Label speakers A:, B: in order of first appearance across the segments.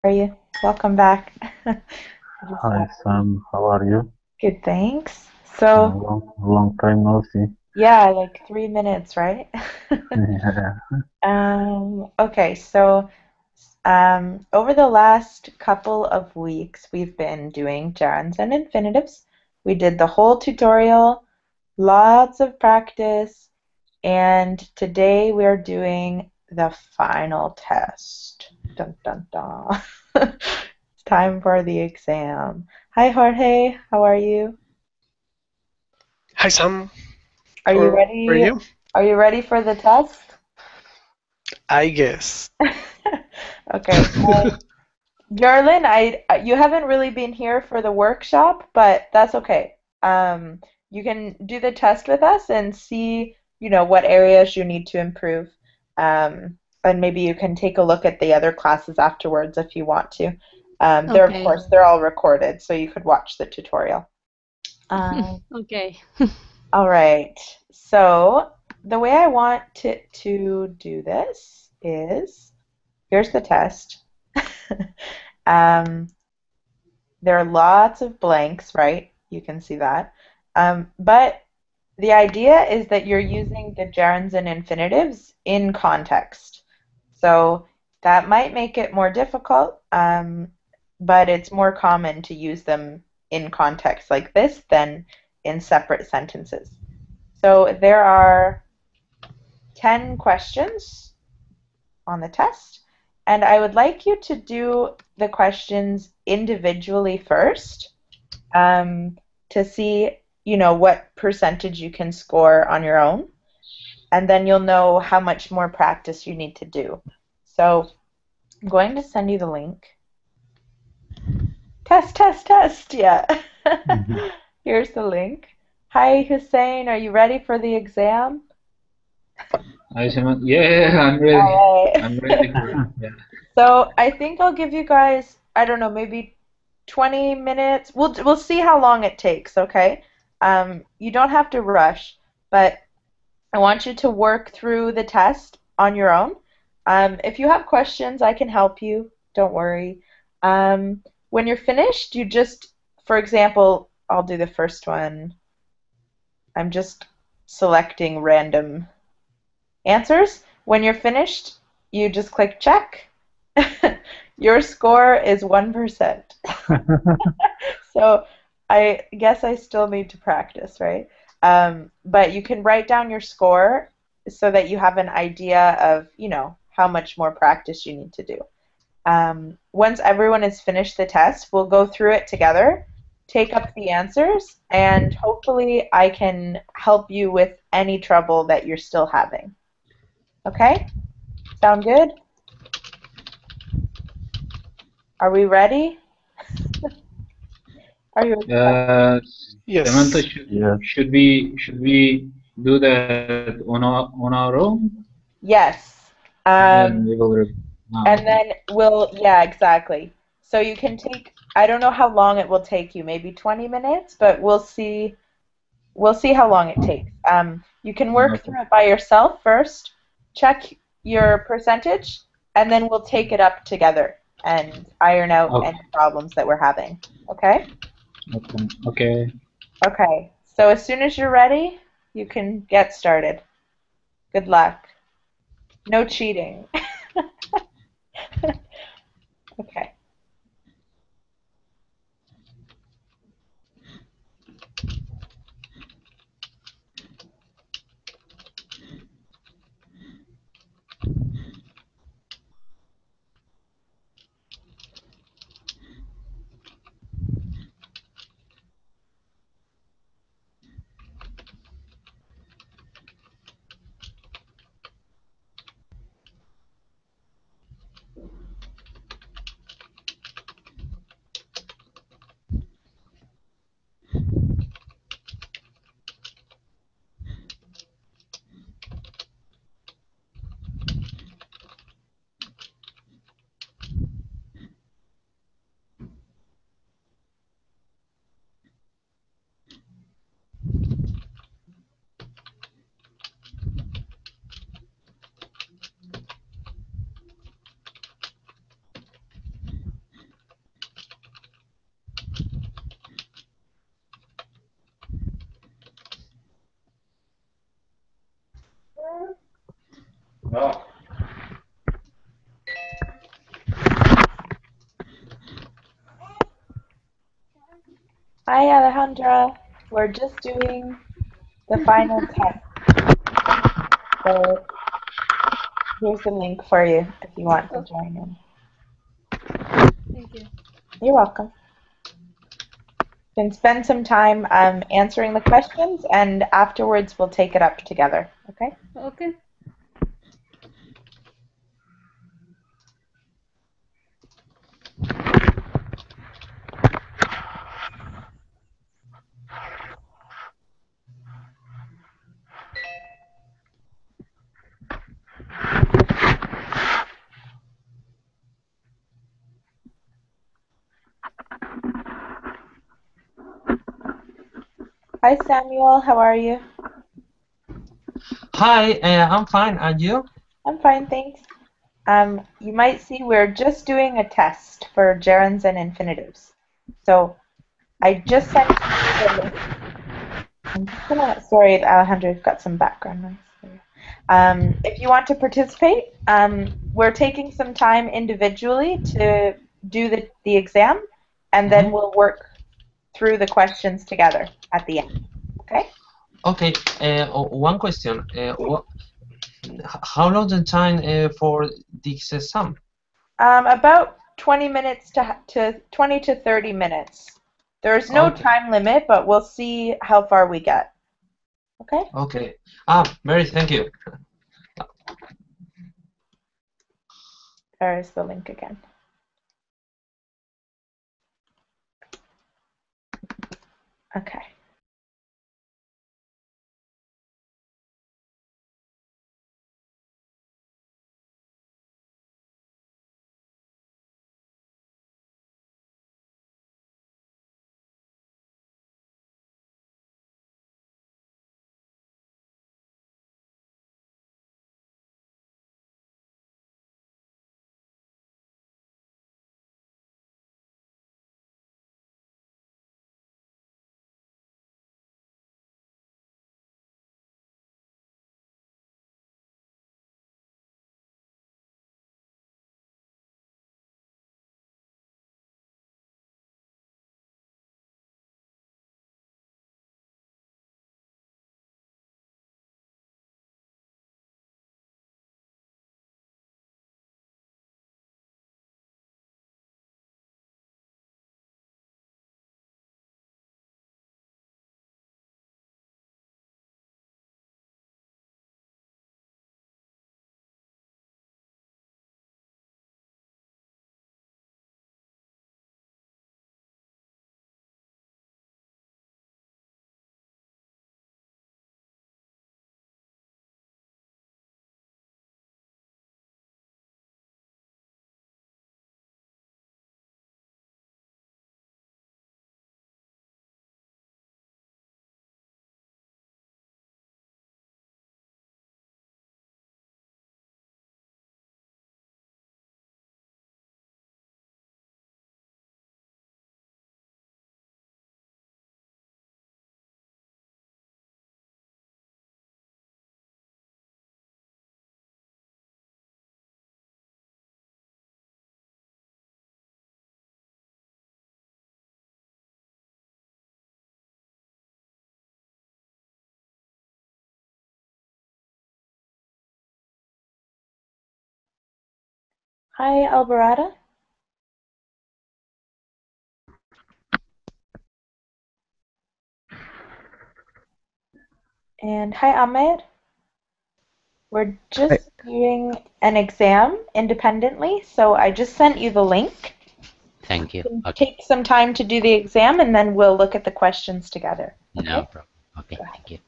A: How are you? Welcome back. Just,
B: Hi Sam, how are you?
A: good, thanks. So,
B: Long time no see.
A: yeah, like 3 minutes, right?
B: Yeah.
A: Okay, so over the last couple of weeks, we've been doing gerunds and infinitives. We did the whole tutorial, lots of practice, and today we're doing the final test. Dun dun dun. It's time for the exam. Hi, Jorge. How are you?
C: Hi Sam,
A: Are
C: how
A: you
C: are
A: ready?
C: you?
A: Are you ready for the test?
C: I guess.
A: Okay. Jarlin, you haven't really been here for the workshop, but that's okay. Um, you can do the test with us and see, what areas you need to improve. And maybe you can take a look at the other classes afterwards if you want to. Of
D: Okay.
A: course, they're all recorded, so you could watch the tutorial. Um,
D: Okay.
A: all right. So the way I want to do this is, here's the test. Um, There are lots of blanks, right? You can see that. But the idea is that you're using the gerunds and infinitives in context. So that might make it more difficult, but it's more common to use them in context like this than in separate sentences. So there are 10 questions on the test, and I would like you to do the questions individually first, um, to see, what percentage you can score on your own, and then you'll know how much more practice you need to do. So I'm going to send you the link. Test, test, test. Yeah. Here's the link. Hi, Hussein. Are you ready for the exam?
E: Hi, Simon. Yeah, I'm ready.
A: All
E: I'm
A: right.
E: ready for it. Yeah.
A: So I think I'll give you guys, I don't know, maybe 20 minutes. We'll see how long it takes, okay? You don't have to rush, but I want you to work through the test on your own. If you have questions, I can help you. Don't worry. When you're finished, you just, for example, I'll do the first one. I'm just selecting random answers. When you're finished, you just click check. Your score is 1%. So I guess I still need to practice, right? But you can write down your score so that you have an idea of, how much more practice you need to do. Once everyone has finished the test, we'll go through it together, take up the answers, and hopefully I can help you with any trouble that you're still having. Okay? Sound good? Are we ready? Are you excited?
E: Uh, Samantha,
C: Yes.
E: should
B: Yes.
E: should we should we do that on our own?
A: Yes.
E: Then
A: Um,
E: we will.
A: And
E: Okay.
A: then yeah, exactly. So you can take, I don't know how long it will take you, maybe 20 minutes, but we'll see how long it takes. You can work
E: Okay.
A: through it by yourself first, check your percentage, and then we'll take it up together and iron out any
E: Okay.
A: problems that we're having. Okay?
E: Okay. Okay.
A: Okay. So as soon as you're ready, you can get started. Good luck. No cheating. Okay. Hi, Alejandra. We're just doing the final test. So here's the link for you if you want to join in.
D: Thank you.
A: You're welcome. You can spend some time answering the questions, and afterwards we'll take it up together. Okay?
D: Okay.
A: Hi, Samuel. How are you?
F: Hi, I'm fine. And you?
A: I'm fine, thanks. You might see we're just doing a test for gerunds and infinitives. So I just sent you the link. I'm just gonna, sorry, Alejandro, you've got some background noise. If you want to participate, we're taking some time individually to do the exam, and then we'll work through the questions together at the end. Okay?
F: Okay. One question. How long the time for this exam?
A: About 20 minutes to 20 to 30 minutes. There's no
F: Okay.
A: time limit, but we'll see how far we get. Okay?
F: Okay. Mary, thank you.
A: There's the link again. Okay. Hi, Alvarada. And hi, Ahmed. We're
G: Hi.
A: just doing an exam independently, so I just sent you the link.
G: Thank you.
A: You can
G: Okay.
A: take some time to do the exam, and then we'll look at the questions together.
G: No
A: Okay?
G: problem. Okay.
A: Go ahead.
G: Thank you.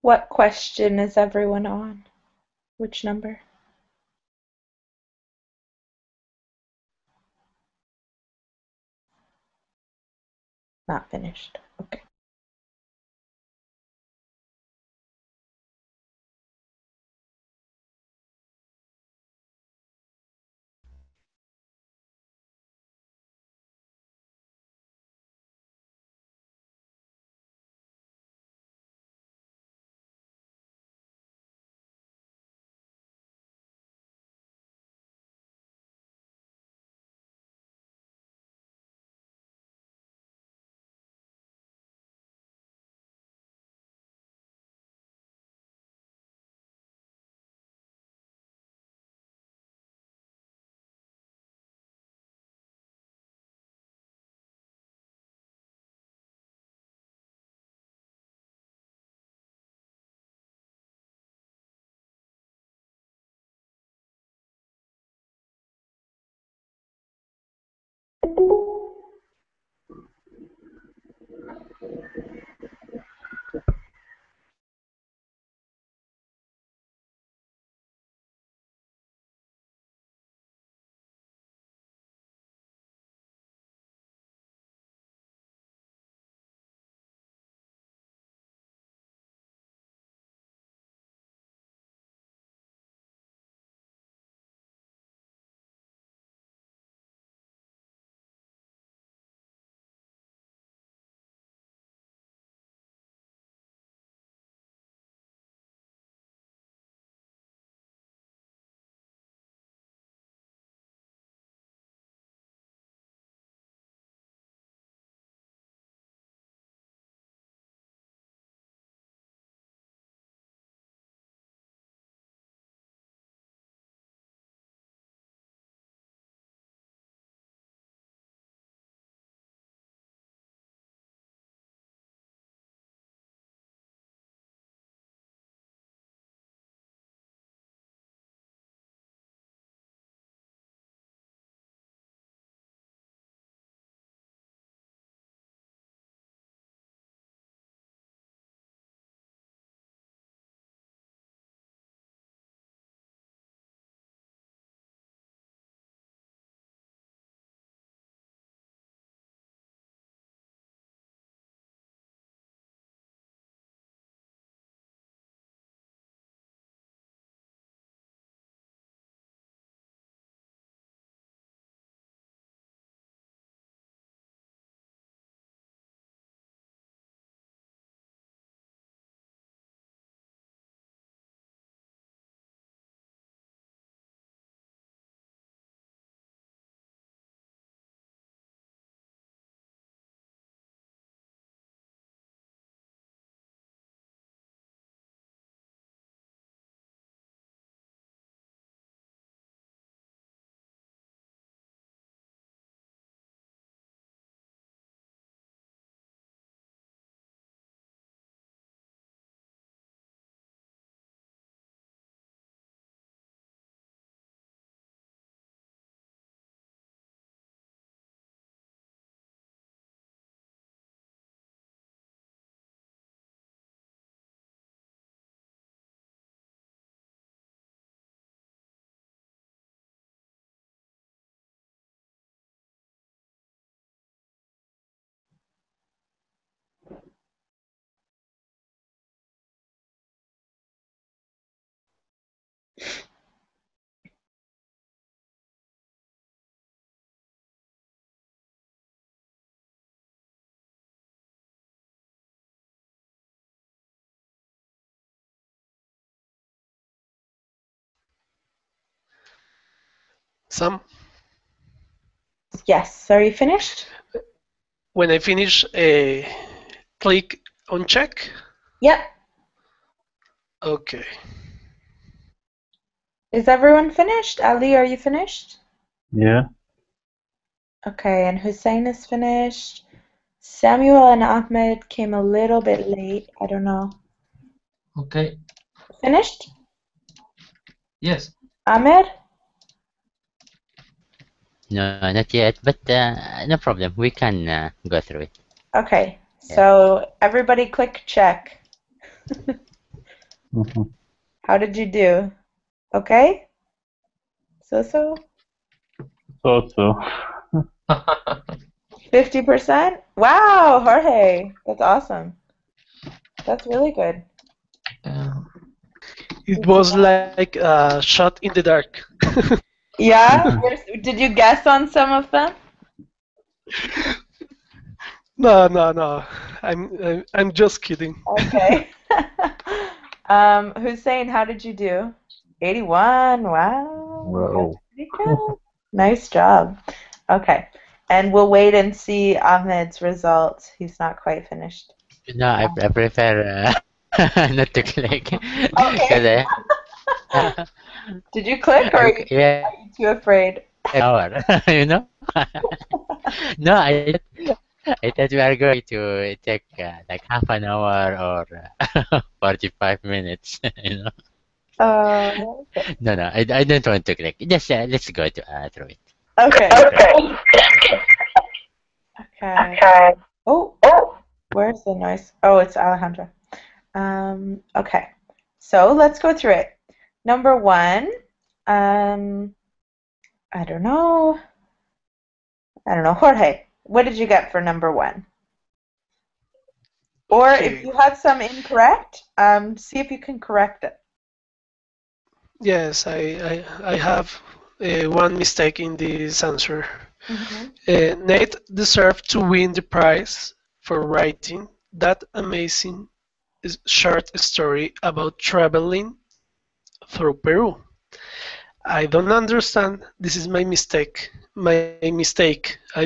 A: What question is everyone on? Which number? Not finished. Okay.
C: Sam,
A: Yes. Are you finished?
C: when I finish, click on check.
A: Yep.
C: Okay.
A: Is everyone finished? Ali, are you finished?
B: Yeah.
A: Okay, and Hussein is finished. Samuel and Ahmed came a little bit late. I don't know.
F: Okay.
A: Finished?
F: Yes.
A: Ahmed?
G: No, not yet, but no problem. We can go through it.
A: Okay.
G: Yeah.
A: So everybody click check.
B: Mhm.
A: How did you do? Okay? So?
B: So.
A: 50%? Wow, Jorge. That's awesome. That's really good.
F: Uh,
C: It was like a shot in the dark.
A: Yeah? Did you guess on some of them?
C: No, no, no. I'm just kidding.
A: Okay. Hussein, how did you do? 81. Wow. You guys
B: Wow.
A: are pretty good. Nice job. Okay. And we'll wait and see Ahmed's results. He's not quite finished.
G: No, I prefer not to click because
A: Okay. Did you click or are
G: yeah,
A: you too afraid?
G: hour, No, I thought we are going to take like half an hour or 45 minutes.
A: Okay.
G: No, no, I don't want to click. Just let's go to through it.
A: Okay.
G: Okay.
A: Okay. Oh, where's the noise? Oh, it's Alejandra. Okay. So let's go through it. Number one, um, I don't know. Jorge, what did you get for number one? Or if
C: Okay.
A: you had some incorrect, see if you can correct it.
C: Yes, I have one mistake in this answer.
A: Mm-hmm.
C: Nate deserved to win the prize for writing that amazing short story about traveling through Peru. I don't understand. This is my mistake. My mistake. I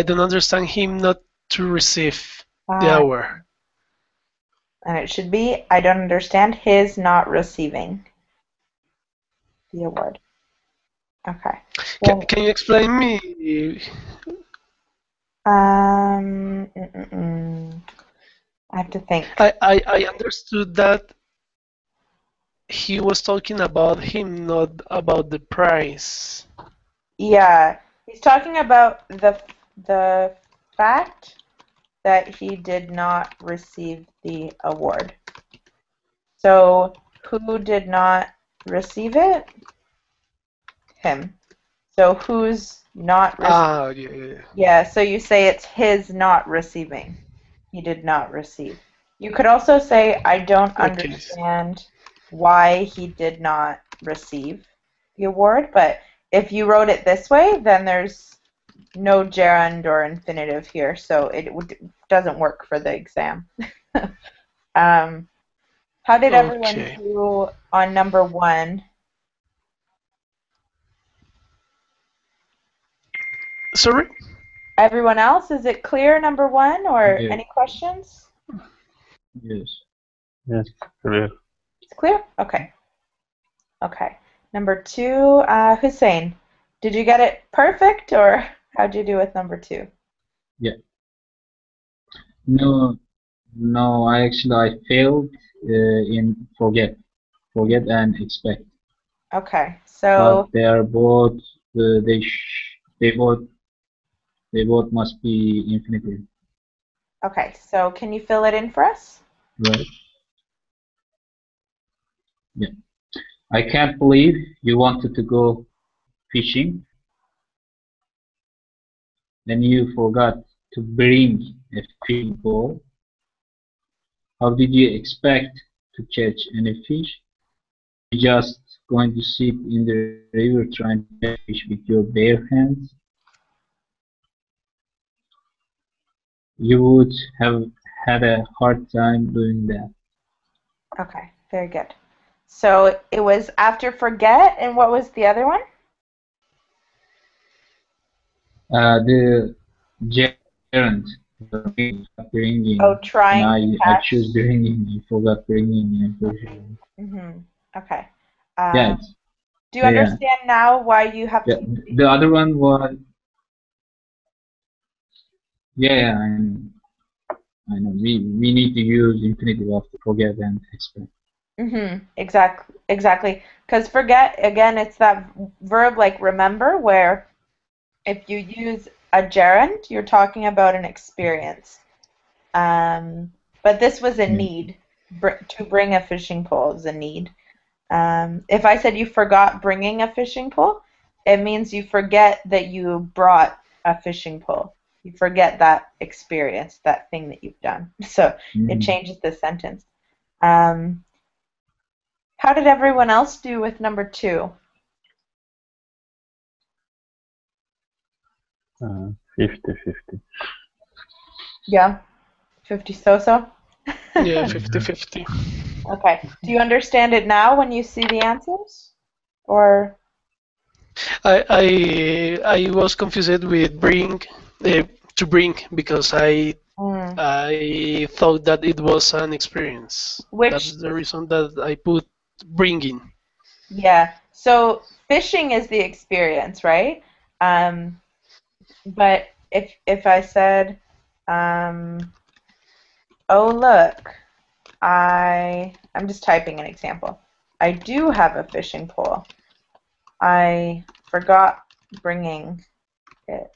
C: don't understand him not to receive the
A: Uh,
C: award.
A: and it should be, I don't understand his not receiving the award. Okay. Well,
C: Can you explain me?
A: um, mm, mm, mm. I have to think.
C: I understood that he was talking about him, not about the prize.
A: Yeah, he's talking about the fact that he did not receive the award. So, who did not receive it? Him. So, who's not receiving?
C: Ah, yeah, yeah, yeah.
A: Yeah, so you say it's his not receiving. He did not receive. You could also say, I don't
C: Okay.
A: understand why he did not receive the award, but if you wrote it this way, then there's no gerund or infinitive here, so doesn't work for the exam. um, how did everyone
C: Okay.
A: do on number one?
C: Sorry?
A: Everyone else, is it clear number one or
E: Yes,
A: any questions?
E: yes.
B: Yes, clear.
A: It's clear? Okay. Okay. Number two, Hussein, did you get it perfect or how'd you do with number two?
E: Yeah. No, no. I failed in forget and expect.
A: Okay.
E: But
A: So,
E: they are both they both must be infinitive,
A: okay. So can you fill it in for us?
E: right? Yeah. I can't believe you wanted to go fishing, then you forgot to bring a fishing pole. How did you expect to catch any fish? You just going to sit in the river trying to catch fish with your bare hands? You would have had a hard time doing that.
A: Okay. Very good. So it was after forget, and what was the other one?
E: The gerund, bringing,
A: Oh,
E: and
A: trying to
E: I
A: catch.
E: choose bringing. You forgot bringing and fishing.
A: Okay.
E: Yeah,
A: Do you
E: yeah,
A: understand now why you have
E: yeah.
A: to use the
E: The other one was yeah. I know. We need to use infinitive after forget and expect.
A: exactly. Because forget, again, it's that verb like remember, where if you use a gerund, you're talking about an experience. But this was a
E: Yeah.
A: need. To bring a fishing pole is a need. If I said you forgot bringing a fishing pole, it means you forget that you brought a fishing pole. You forget that experience, that thing that you've done. So it changes the sentence. How did everyone else do with number 2?
B: 50-50.
A: Yeah, 50 so-so?
C: Yeah, 50-50.
A: Okay. Do you understand it now when you see the answers? Or
C: I was confused with to bring because
A: mm,
C: I thought that it was an experience.
A: which,
C: That's the reason that I put bringing.
A: yeah. So fishing is the experience, right? Um, but if I said, oh look, I'm just typing an example. I do have a fishing pole. I forgot bringing it.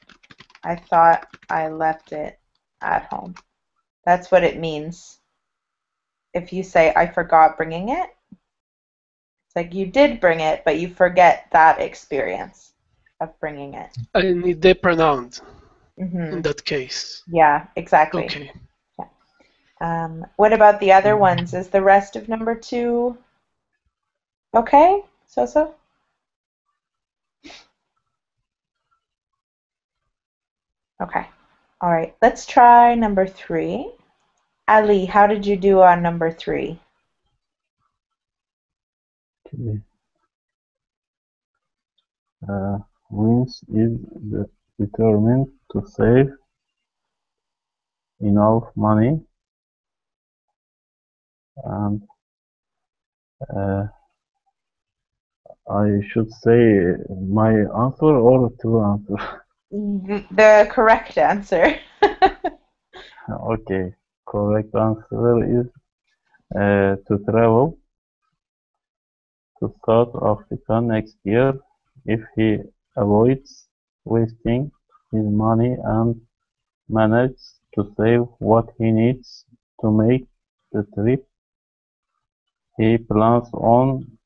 A: I thought I left it at home. That's what it means. If you say I forgot bringing it, it's like you did bring it, but you forget that experience of bringing it.
C: I need the pronoun in
A: Hmm.
C: that case.
A: Yeah, exactly.
C: Okay.
A: What about the other ones? Is the rest of number 2 okay? So? Okay. All right. Let's try number 3. Ali, how did you do on number 3?
B: Okay. Wins is determined to save enough money, and I should say my answer or two answers.
A: The correct answer.
B: Okay, correct answer is to travel to South Africa next year if he avoids wasting his money and manages to save what he needs to make the trip. He plans on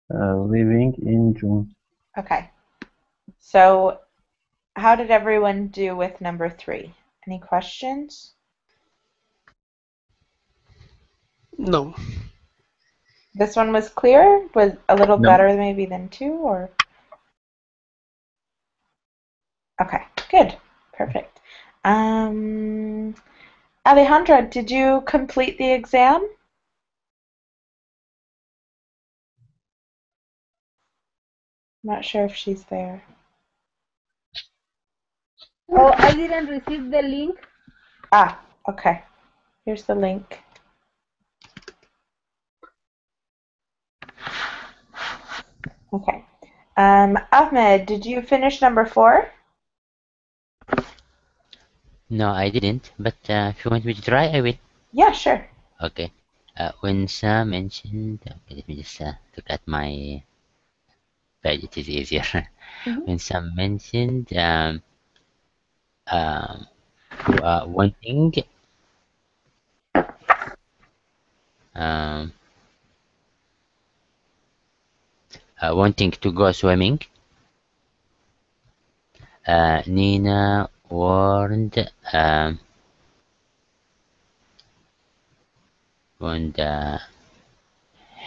B: leaving in June.
A: Okay. So, how did everyone do with number 3? Any questions?
C: No.
A: This one was clear? Was a little
E: No.
A: better maybe than 2 or? Okay, good. Perfect. Alejandra, did you complete the exam? I'm not sure if she's there.
D: Oh, I didn't receive the link.
A: Ah, okay. Here's the link. Okay. Ahmed, did you finish number 4?
G: No, I didn't. But if you want me to try, I will.
A: Yeah, sure.
G: Okay. When Sam mentioned, okay, let me just look at my page. It is easier.
A: Mhm.
G: When Sam mentioned um, wanting um, wanting to go swimming, Nina warned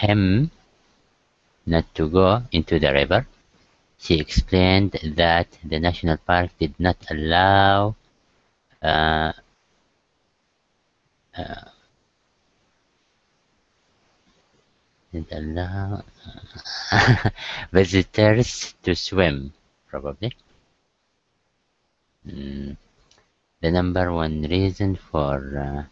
G: him not to go into the river. She explained that the national park did not allow uh, uh, did allow visitors to swim, probably. Mm, the number one reason for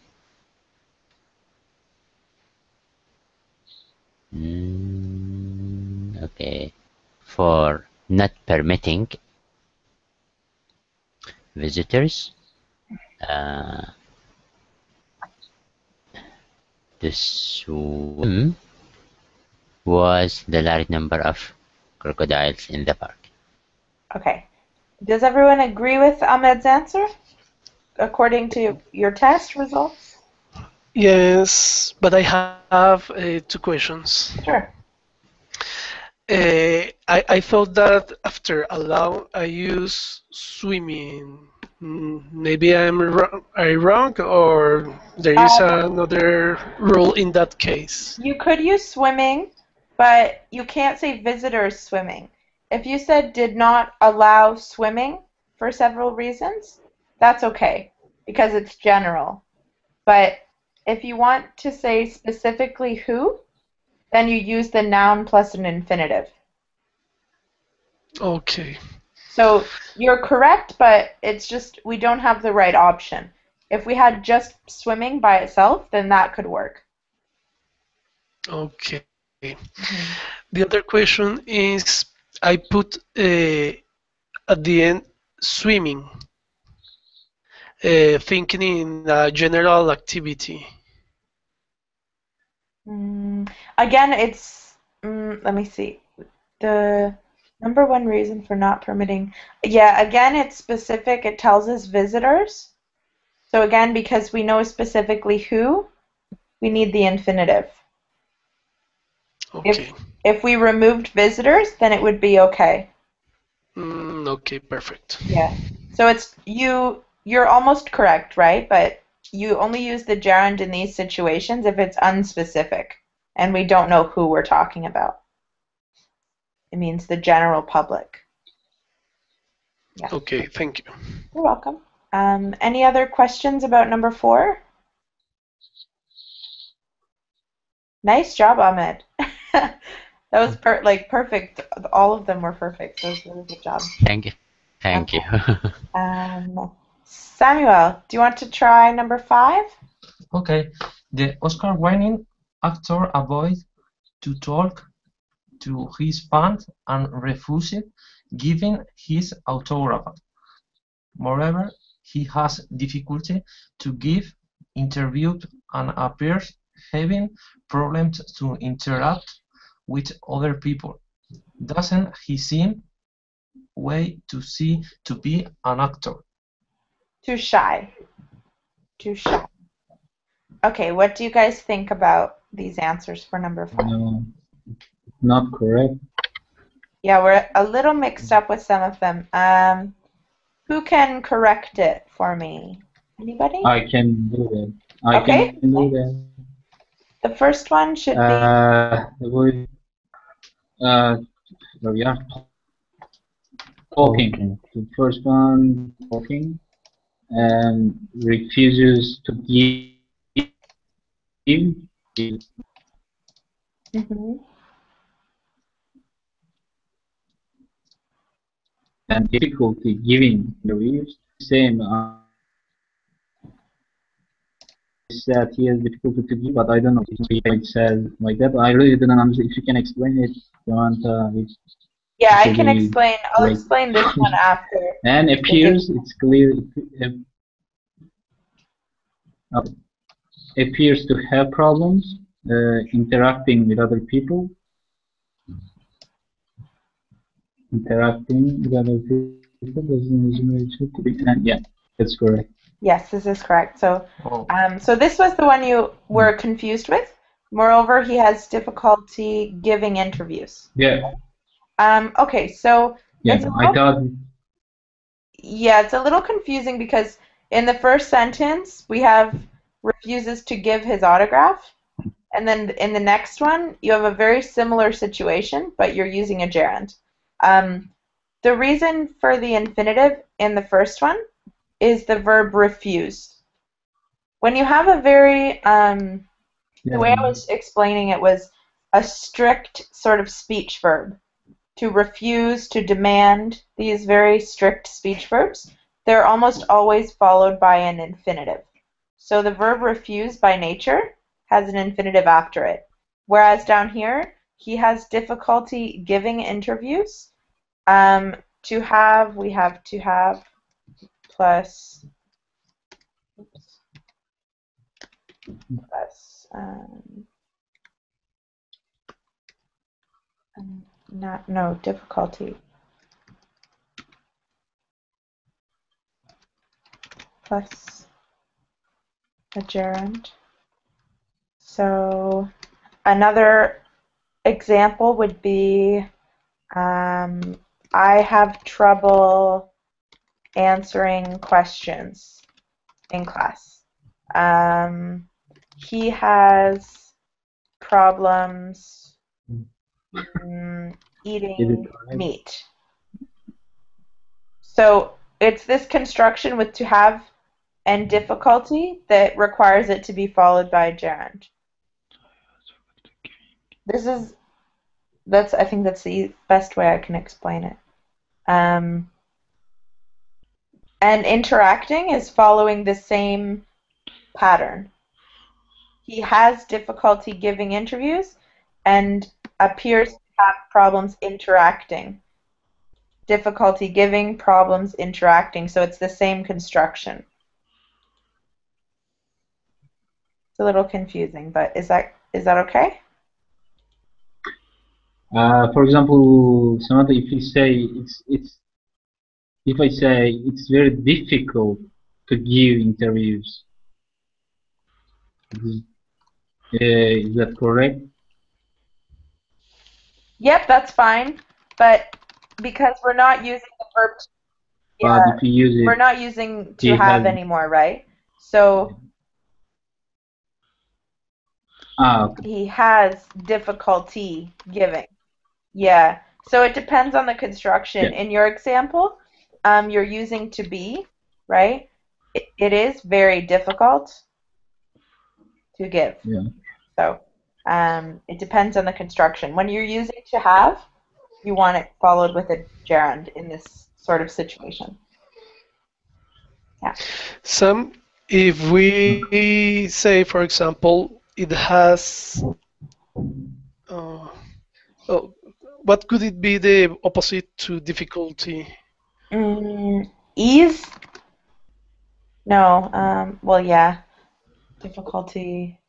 G: okay, for not permitting visitors uh, to swim was the large number of crocodiles in the park.
A: Okay. Does everyone agree with Ahmed's answer according to your test results?
C: Yes, but I have two questions.
A: Sure.
C: I thought that after allow I use swimming. Maybe I wrong, or there is
A: Um,
C: another rule in that case.
A: you could use swimming, but you can't say visitors swimming. If you said did not allow swimming for several reasons, that's okay because it's general. But if you want to say specifically who, then you use the noun plus an infinitive.
C: Okay,
A: So you're correct, but it's just we don't have the right option. If we had just swimming by itself, then that could work.
C: okay.
A: Mhm.
C: The other question is I put at the end swimming, thinking in a general activity.
A: Again, let me see. The number one reason for not permitting, yeah, again, it's specific. It tells us visitors. So again, because we know specifically who, we need the infinitive. If
C: Okay.
A: if we removed visitors, then it would be okay.
C: Okay, perfect.
A: Yeah. So it's you're almost correct, right? But you only use the gerund in these situations if it's unspecific and we don't know who we're talking about. It means the general public. Yeah.
C: Okay, thank you.
A: You're welcome. Any other questions about number 4? Nice job, Ahmed. That was perfect. All of them were perfect. That was a really good job.
G: Thank you. Thank you.
A: Okay. Samuel, do you want to try number 5?
F: Okay. The Oscar-winning actor avoided to talk to his fans and refused giving his autograph. Moreover, he has difficulty to give interviews and appears having problems to interact with other people. Doesn't he seem way to be an actor?
A: Too shy. Too shy. Okay, what do you guys think about these answers for number 5?
E: No, not correct.
A: Yeah, we're a little mixed up with some of them. Who can correct it for me? Anybody?
E: I can do that. I
A: Okay.
E: can do that.
A: The first one should be
E: The word, uh, we are talking.
B: Talking.
E: The first one, talking, and refuses to give
A: mhm.
E: and difficulty giving interviews. Same. Said he has difficulty to give, but I don't know if it says like that. I really didn't understand. If you can explain it, you want
A: Yeah,
E: it
A: I
E: will
A: can
E: be
A: explain. I'll
E: great.
A: explain this one after
E: And
A: we give.
E: appears, it's clear, uh, appears to have problems interacting with other people, interacting with other people. And yeah, that's correct.
A: Yes, this is correct. So,
F: Oh,
A: so this was the one you were confused with. Moreover, he has difficulty giving interviews.
E: Yeah,
A: Okay, so
E: yeah.
A: it's a
E: I
A: little,
E: thought,
A: yeah, it's a little confusing because in the first sentence we have refuses to give his autograph, and then in the next one you have a very similar situation, but you're using a gerund. Um, the reason for the infinitive in the first one is the verb refuse. When you have a very
E: yeah,
A: the way I was explaining it was a strict sort of speech verb. To refuse, to demand, these very strict speech verbs, they're almost always followed by an infinitive. So the verb refuse by nature has an infinitive after it. Whereas down here, he has difficulty giving interviews. To have, we have to have plus, oops, plus not no difficulty plus a gerund. So another example would be, I have trouble answering questions in class. He has problems
E: Is it
A: eating
E: correct?
A: meat. So it's this construction with to have and difficulty that requires it to be followed by a gerund. This is I think that's the best way I can explain it. Um, and interacting is following the same pattern. He has difficulty giving interviews and appears to have problems interacting. Difficulty giving, problems interacting. So it's the same construction. It's a little confusing, but is that okay?
E: For example, Samantha, if you say if I say it's very difficult to give interviews, is that correct?
A: Yep, that's fine. But because we're not using the verb,
E: But
A: yeah,
E: if you use
A: we're
E: it,
A: not using to
E: he
A: have
E: has.
A: anymore, right? So
E: Okay.
A: he has difficulty giving. Yeah. So it depends on the construction.
E: Yeah.
A: In your example, you're using to be, right? It is very difficult to give.
E: Yeah.
A: So it depends on the construction. When you're using to have, you want it followed with a gerund in this sort of situation. Yeah.
C: Some, if we say, for example, it has, uh, oh, what could it be the opposite to difficulty?
A: Ease? No. Well, yeah. Difficulty.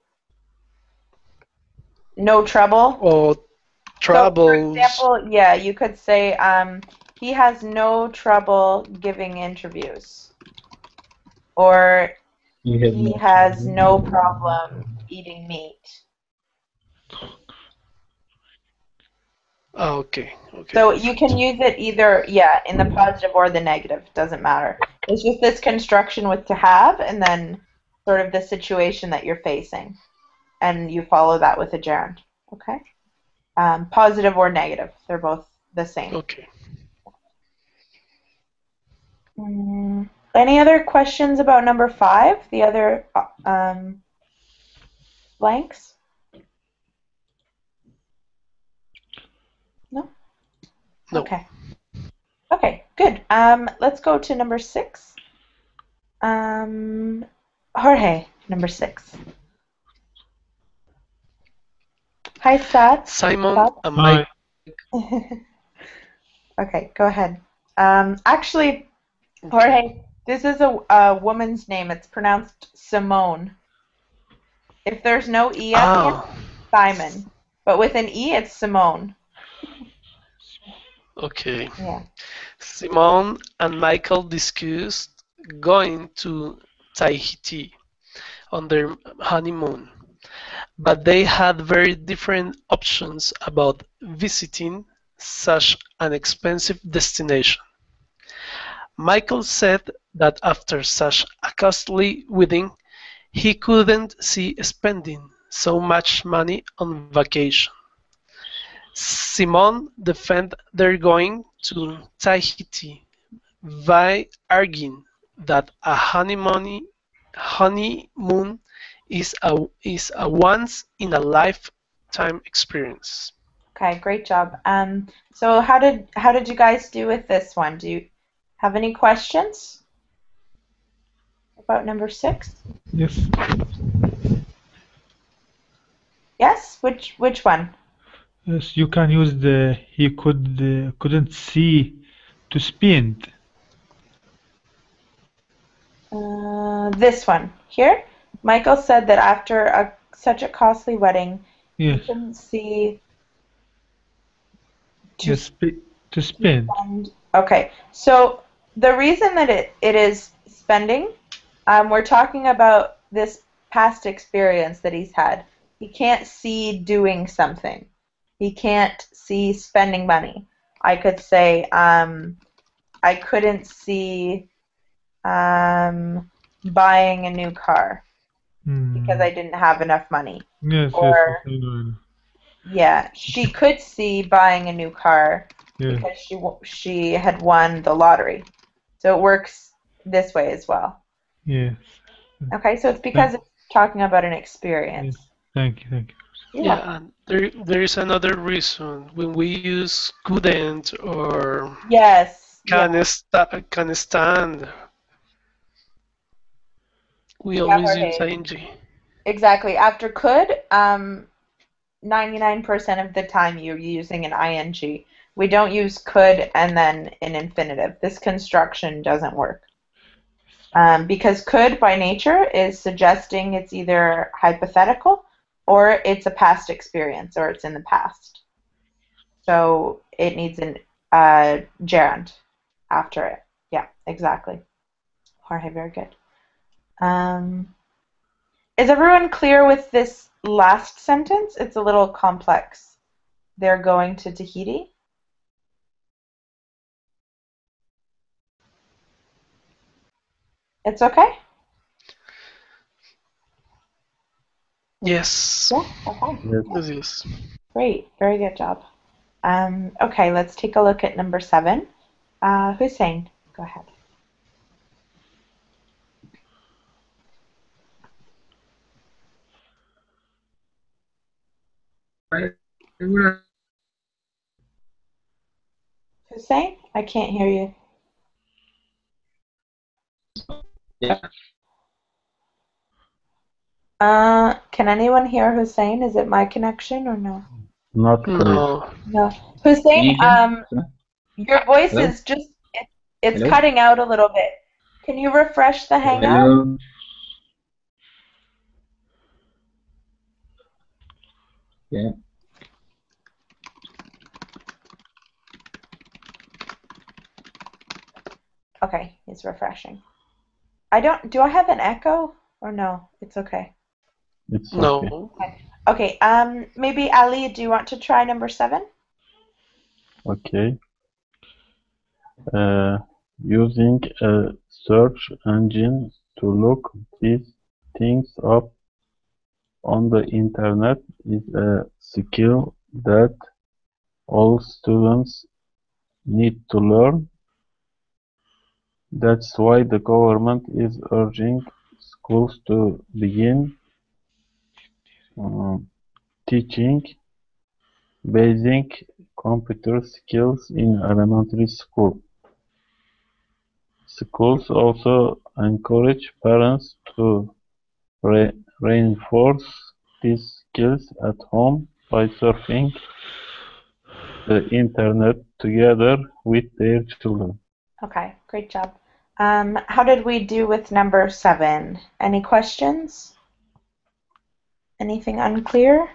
A: No trouble.
C: Or
A: So, for
C: troubles?
A: example, yeah, you could say he has no trouble giving interviews, or
E: You have
A: he
E: no
A: has no
E: trouble.
A: problem eating meat.
C: Ah, okay, okay,
A: So you
C: perfect.
A: can use it either, yeah, in the positive or the negative. Doesn't matter. It's just this construction with to have, and then sort of the situation that you're facing, and you follow that with a gerund. Okay. Positive or negative, they're both the same.
C: Okay.
A: Any other questions about number 5? The other blanks? No?
C: No.
A: Okay. Okay, good. Let's go to number 6. Jorge, number 6. Hi, Sat.
C: Simon
A: Sat.
C: and
B: Hi.
C: Mike.
A: Okay, go ahead. Actually,
C: Okay.
A: Jorge, this is a woman's name. It's pronounced Simone. If there's no E at the end,
C: Ah,
A: Simon. But with an E, it's Simone.
C: okay.
A: Yeah.
C: Simone and Michael discussed going to Tahiti on their honeymoon, but they had very different options about visiting such an expensive destination. Michael said that after such a costly wedding, he couldn't see spending so much money on vacation. Simone defended their going to Tahiti by arguing that a honeymoon is a once in a lifetime experience.
A: Okay, great job. So how did you guys do with this one? Do you have any questions about number 6?
H: Yes,
A: Yes? Which one?
H: yes, you can use the he couldn't see to spend.
A: This one here. Michael said that after such a costly wedding, he
H: Yes,
A: couldn't see to
H: yes, to spend.
A: spend. Okay, so the reason that it is spending, we're talking about this past experience that he's had. He can't see doing something. He can't see spending money. I could say, I couldn't see buying a new car because I didn't have enough money.
H: Yes, yes, yes,
A: Or,
H: I know, I know.
A: yeah, she could see buying a new car
H: Yeah,
A: because she had won the lottery. So it works this way as well.
H: yes.
A: Okay, so it's
H: Thank,
A: because it's talking about an
H: yeah.
A: experience.
H: Thank you, thank you.
A: You're welcome.
C: Yeah, and there is another reason when we use couldn't or
A: Yes, yeah,
C: can stand, we
A: yeah,
C: always use
A: Jorge.
C: ing.
A: Exactly. After could, 99% of the time you're using an ing. We don't use could and then an infinitive. This construction doesn't work. Because could by nature is suggesting it's either hypothetical or it's a past experience or it's in the past. So it needs an gerund after it. Yeah, exactly. Jorge, very good. Is everyone clear with this last sentence? It's a little complex. They're going to Tahiti. It's okay?
C: Yes,
A: Yeah, okay.
B: Yes.
C: this is.
A: Great, very good job. Okay, let's take a look at number 7. Hussein, go ahead. Hussein, I can't hear you.
E: Yeah.
A: Can anyone hear Hussein? Is it my connection or no?
B: Not clear.
C: No.
A: No.
E: Can
A: Hussein,
E: you hear me?
A: your voice
E: Hello?
A: is just, it's
E: Hello?
A: cutting out a little bit. Can you refresh the Hangout?
E: Hello? Yeah.
A: Okay, it's refreshing. Do I have an echo or no? It's okay.
B: It's okay.
C: No.
A: Okay, maybe Ali, do you want to try number 7?
B: Okay. Using a search engine to look these things up on the internet is a skill that all students need to learn. That's why the government is urging schools to begin um, teaching basic computer skills in elementary school. Schools also encourage parents to reinforce these skills at home by surfing the internet together with their children.
A: Okay, great job. How did we do with number 7? Any questions? Anything unclear?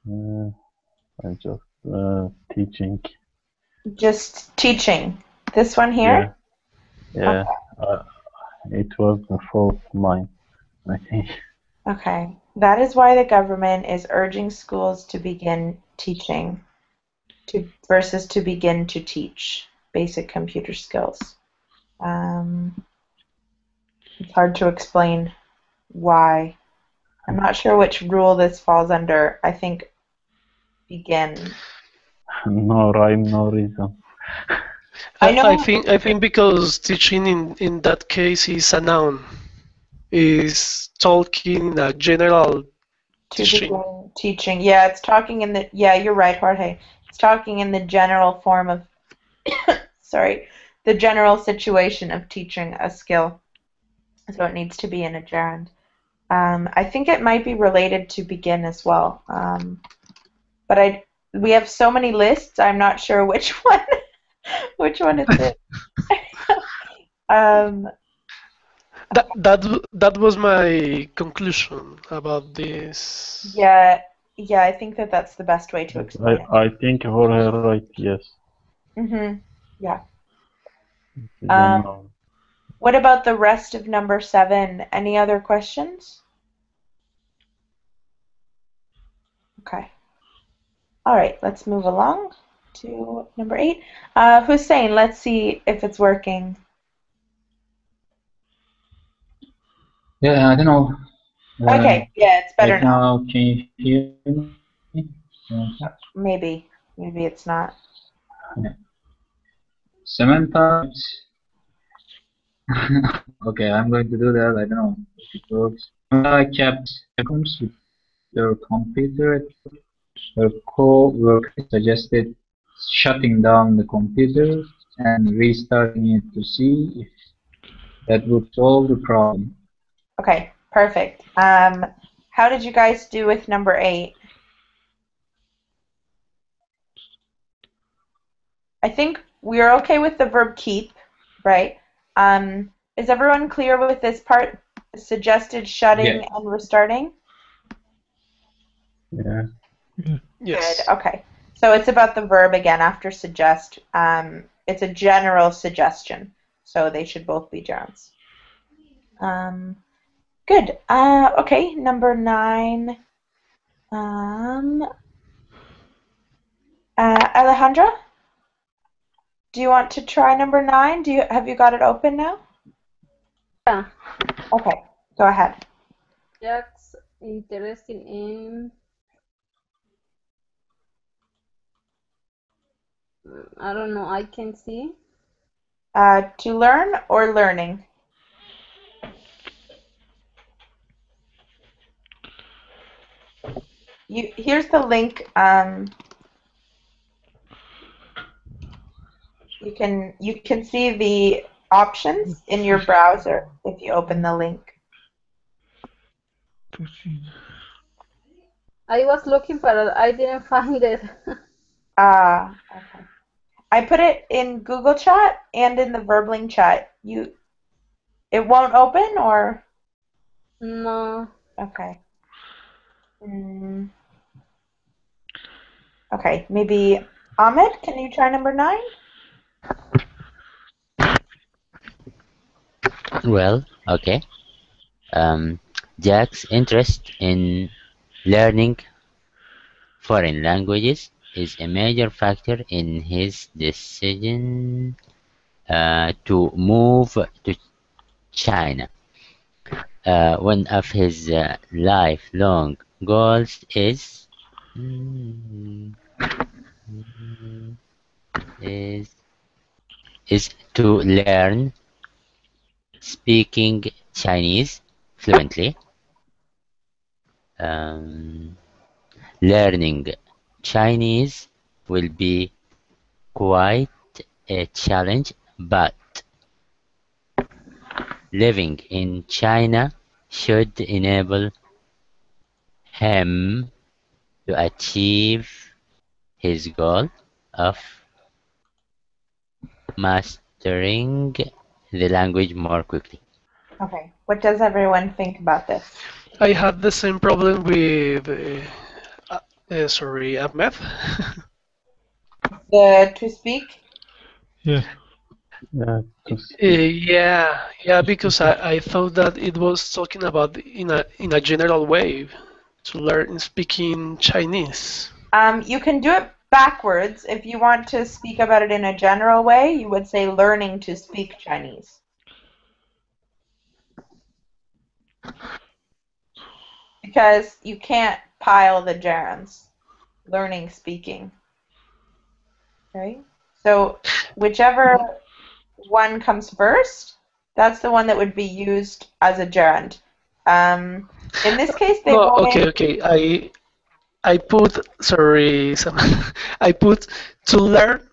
B: Uh, I just teaching.
A: Just teaching. This one
B: Yeah,
A: here? Okay.
B: yeah. It was the fault mine, I think.
A: Okay. That is why the government is urging schools to begin teaching versus to begin to teach basic computer skills. It's hard to explain why. I'm not sure which rule this falls under. I think begin.
B: No rhyme, no reason.
A: I
C: I
A: know
C: think because teaching in that case is a noun. Is talking in a general
A: to
C: teaching.
A: begin teaching. Yeah, it's talking in the, yeah, you're right, Jorge. It's talking in the general form of, sorry, the general situation of teaching a skill. So it needs to be in a gerund. I think it might be related to begin as well. But we have so many lists, I'm not sure which one which one it's in. Um,
C: That was my conclusion about this.
A: yeah, yeah, I think that that's the best way to
B: But
A: explain it.
B: I think for her right, yes.
A: Yeah.
B: I don't
A: Um,
B: know.
A: what about the rest of number 7? Any other questions? Okay. All right, let's move along to number 8. Hussein, let's see if it's working.
E: Yeah, I don't know.
A: Okay, yeah, it's better
E: Right
A: now.
E: now, can you hear me? Samantha?
A: Maybe it's not.
E: Yeah. Samantha. Okay, I'm going to do that. I don't know if it works. I kept problems with their computer. Her co-worker suggested shutting down the computer and restarting it to see if that would solve the problem.
A: Okay, perfect. How did you guys do with number 8? I think we're okay with the verb keep, right? Is everyone clear with this part? Suggested shutting
E: Yeah.
A: and restarting?
B: Yeah.
A: Good.
C: Yes.
A: Okay. So it's about the verb again after suggest. It's a general suggestion, so they should both be gerunds. Good. Okay, number 9. Alejandra, do you want to try number 9? Have you got it open now?
D: Yeah.
A: Okay, go ahead.
D: Jack's interested in, I don't know, I can see.
A: To learn or learning? Here's the link. You can see the options in your browser if you open the link.
D: I was looking, but I didn't find it.
A: Okay. I put it in Google Chat and in the Verbling chat. It won't open or?
D: No.
A: Okay. Okay, maybe Ahmed, can you try number 9?
G: Well, okay. Jack's interest in learning foreign languages is a major factor in his decision to move to China. One of his lifelong goals mm, is is to learn speaking Chinese fluently. Um, Learning Chinese will be quite a challenge, but living in China should enable him to achieve his goal of mastering the language more quickly.
A: Okay. What does everyone think about this?
C: I had the same problem with, sorry, Ahmed.
A: The to speak?
H: Yeah.
B: Yeah. To speak.
C: Yeah, because I thought that it was talking about in a general way to learn speaking Chinese.
A: You can do it backwards. If you want to speak about it in a general way, you would say learning to speak Chinese. Because you can't pile the gerunds. Learning, speaking. Right? So whichever one comes first, that's the one that would be used as a gerund. In this case, they
C: No,
A: won't.
C: okay. I put, sorry, I put to learn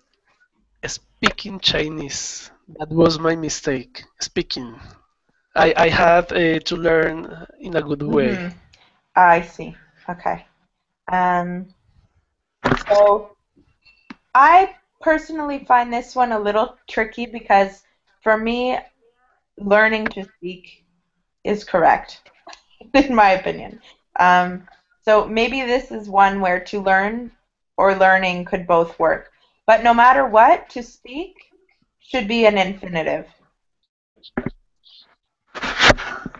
C: speaking Chinese. That was my mistake. Speaking. I had to learn in a good way.
A: I see. Okay. So I personally find this one a little tricky because for me, learning to speak is correct, in my opinion. Um, so maybe this is one where to learn or learning could both work. But no matter what, to speak should be an infinitive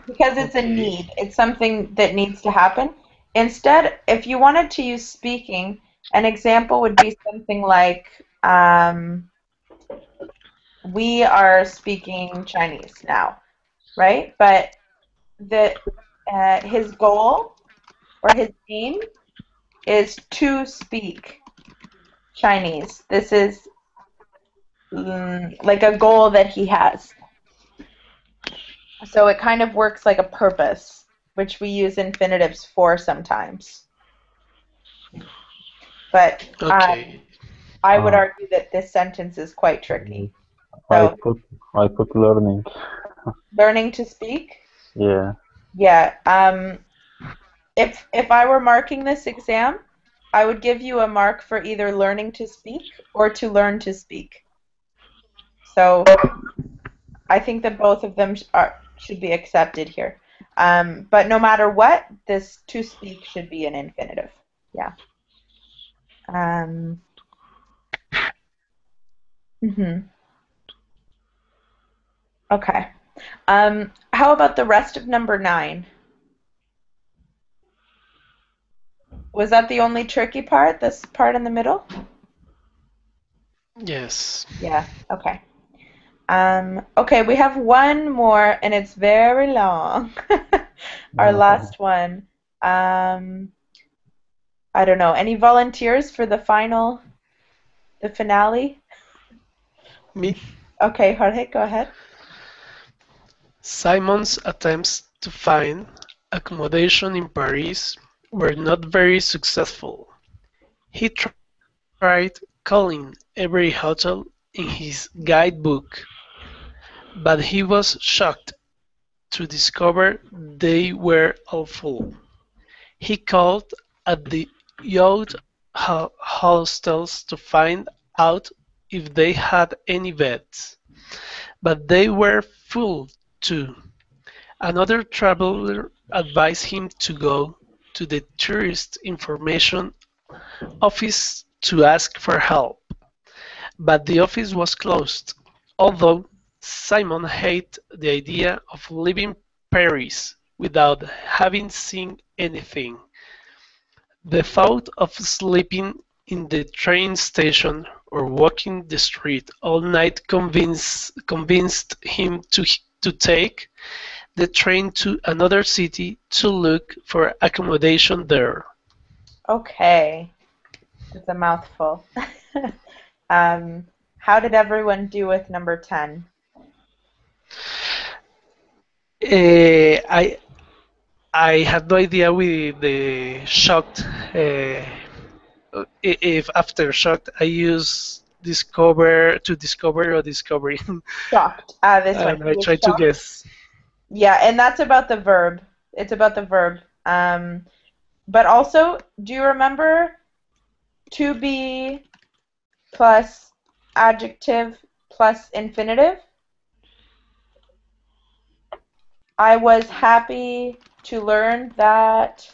A: because it's a
C: Okay.
A: need. It's something that needs to happen. Instead, if you wanted to use speaking, an example would be something like, we are speaking Chinese now, right? But his goal or his aim is to speak Chinese. This is like a goal that he has. So it kind of works like a purpose, which we use infinitives for sometimes. But
C: Okay.
A: I would
B: Uh,
A: argue that this sentence is quite
B: yes.
A: tricky.
B: I
A: So
B: put I put learning.
A: learning to speak,
B: Yeah.
A: yeah. If I were marking this exam, I would give you a mark for either learning to speak or to learn to speak. So I think that both of them should be accepted here. But no matter what, this to speak should be an infinitive. Yeah. Um, mhm. Okay. How about the rest of number 9? Was that the only tricky part? This part in the middle?
C: Yes.
A: Yeah. Okay. Okay, we have one more, and it's very long. Our last one. Um, I don't know. Any volunteers for the finale?
C: Me.
A: Okay, Jorge, go ahead.
C: Simon's attempts to find accommodation in Paris were not very successful. He tried calling every hotel in his guidebook, but he was shocked to discover they were all full. He called at the yacht hostels to find out if they had any beds, but they were full too. Another traveler advised him to go to the tourist information office to ask for help, but the office was closed. Although Simon hated the idea of leaving Paris without having seen anything, the thought of sleeping in the train station or walking the street all night convinced him to take the train to another city to look for accommodation there.
A: Okay, it's a mouthful. How did everyone do with number 10?
C: I had no idea with the shocked. If after shocked I use discover or discovering,
A: Shocked. This one.
C: and
A: He
C: I
A: was
C: try to
A: shocked.
C: guess.
A: Yeah, and that's about the verb. It's about the verb. But also, do you remember to be plus adjective plus infinitive? I was happy to learn that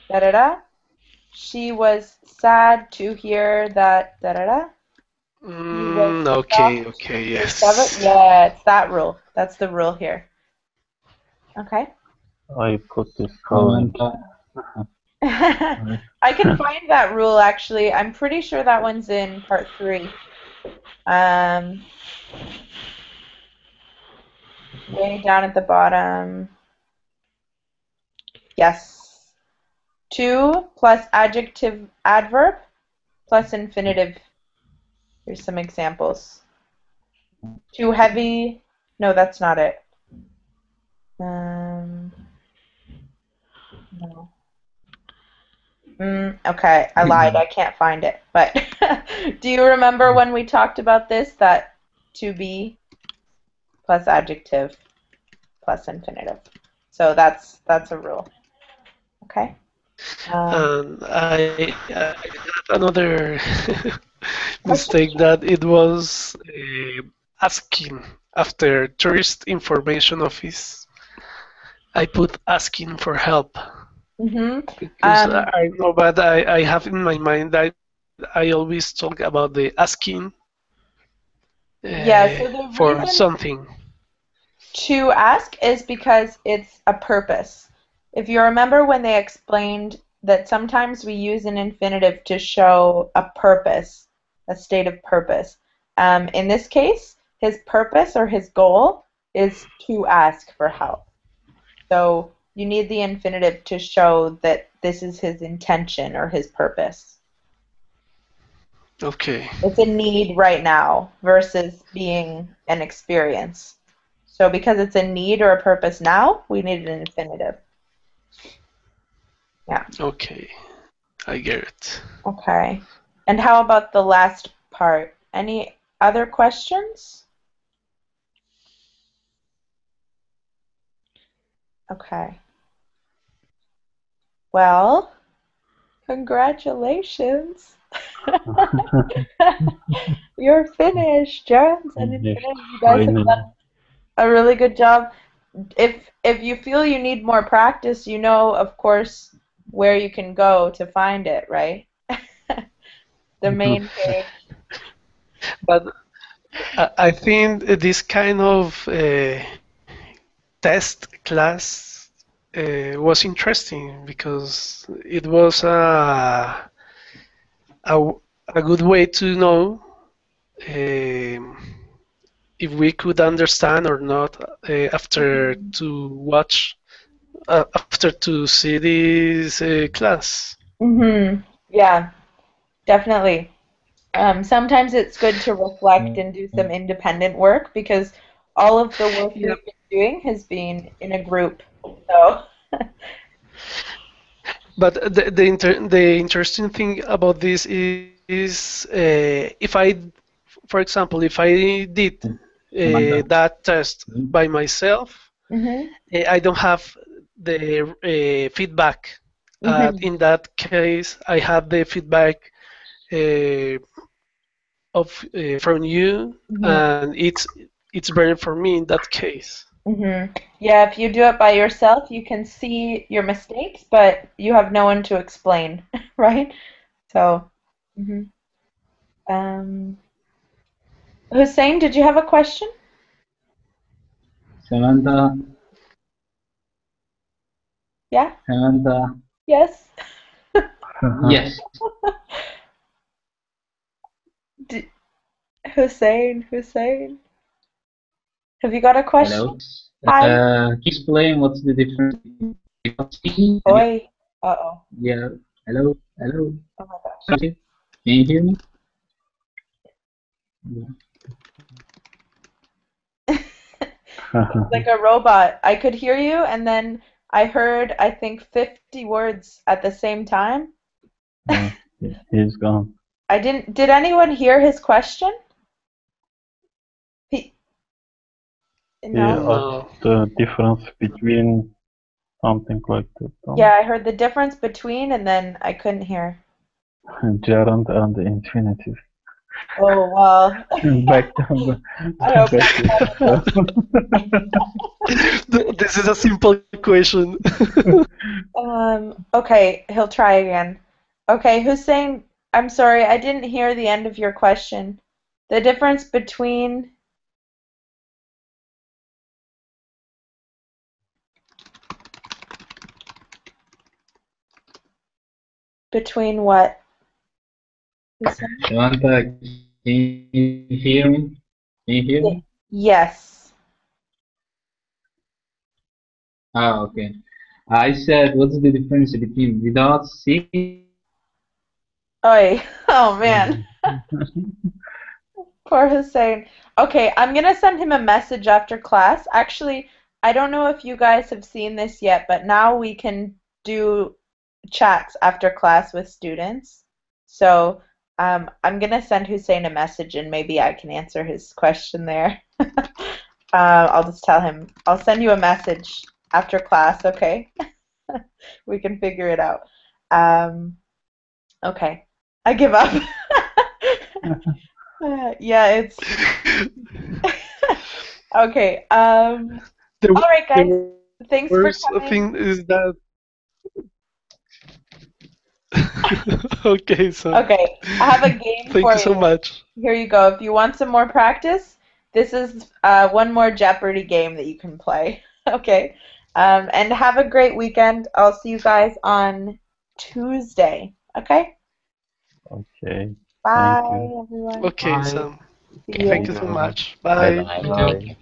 A: da da da. She was sad to hear that da da da. He was
C: Okay,
A: shocked
C: okay,
A: to discover.
C: yes.
A: Yeah, it's that rule. That's the rule here. Okay.
B: I put this
E: And
B: calling.
A: I can find that rule actually. I'm pretty sure that one's in part 3. Um, way down at the bottom. Yes. To plus adjective adverb plus infinitive. Here's some examples. Too heavy. No, that's not it. No. Okay, I lied. I can't find it. But do you remember when we talked about this? That to be plus adjective plus infinitive. So that's a rule. Okay.
C: And I had another
A: Okay.
C: mistake that it was asking after tourist information office. I put asking for help
A: Mhm.
C: because I know, but I have in my mind that I always talk about the asking
A: Yeah. So the
C: for
A: reason
C: something.
A: to ask is because it's a purpose. If you remember when they explained that sometimes we use an infinitive to show a purpose, a state of purpose. In this case, his purpose or his goal is to ask for help. So you need the infinitive to show that this is his intention or his purpose.
C: Okay.
A: It's a need right now versus being an experience. So because it's a need or a purpose now, we need an infinitive. Yeah.
C: Okay. I get it.
A: Okay. And how about the last part? Any other questions? Okay. Well, congratulations. You're finished, gerunds and
B: Yes,
A: infinitives. You guys have
B: finally.
A: done a really good job. If you feel you need more practice, you know, of course, where you can go to find it, right? The main page.
C: But I think this kind of test class was interesting because it was a, a good way to know if we could understand or not after to watch after to see this class.
A: Yeah, definitely. Sometimes it's good to reflect and do some independent work because all of the work
C: Yeah,
A: we've been doing has been in a group. So,
C: but the interesting thing about this is if I, for example, if I did
E: Samantha.
C: that test by myself,
A: mhm,
C: I don't have the feedback.
A: mhm,
C: In that case, I have the feedback uh, of from you,
A: mhm,
C: and it's better for me in that case.
A: mhm. Yeah, if you do it by yourself, you can see your mistakes, but you have no one to explain, right? So, mhm. Um, Hussein, did you have a question?
E: Samantha,
A: Yeah?
E: Samantha,
A: Yes?
E: yes.
A: D Hussein, have you got a question?
E: Hello.
A: Hi.
E: Explain what's the difference between speaking and
A: Oi. Uh-oh.
E: yeah. Hello, hello.
A: Oh my gosh.
E: Can you hear me? Yeah.
A: It's like a robot. I could hear you, and then I heard, I think, 50 words at the same time.
B: Oh, he's gone.
A: I didn't. Did anyone hear his question? He,
B: He
A: no?
C: No.
B: asked the difference between something like that.
A: Yeah, I heard the difference between, and then I couldn't hear.
B: Gerund and infinitive.
A: Oh, well.
B: Back to
A: I hope
B: back
A: that's
B: to
A: covered
C: This is a simple question.
A: then. Okay, he'll try again. Okay, Hussein, I'm sorry, I didn't hear the end of your question. The difference between what, Hussein?
E: Samantha, can you hear me? Can you hear me?
A: Yes.
E: Ah, okay. I said, what's the difference between without seeing?
A: Oi. Oh man. Poor Hussein. Okay, I'm gonna send him a message after class. Actually, I don't know if you guys have seen this yet, but now we can do chats after class with students. So, I'm gonna send Hussein a message and maybe I can answer his question there. I'll just tell him, I'll send you a message after class, okay? We can figure it out. Okay. I give up. Yeah, it's okay.
C: the,
A: All right, guys.
C: the
A: Thanks for
C: worst
A: coming.
C: thing is that. Okay, so
A: Okay, I have a game
C: thank
A: for
C: you so
A: you.
C: much.
A: Here you go. If you want some more practice, this is one more Jeopardy game that you can play. Okay. And have a great weekend. I'll see you guys on Tuesday. Okay?
B: Okay. Thank
A: Bye,
B: you.
A: everyone.
C: Okay,
F: Bye.
C: Sam.
A: See
C: Thank
A: you.
C: you so
B: You.
C: much.
G: Bye
C: Bye.
G: bye.
F: Thank
B: Bye.
F: you.
G: Take care.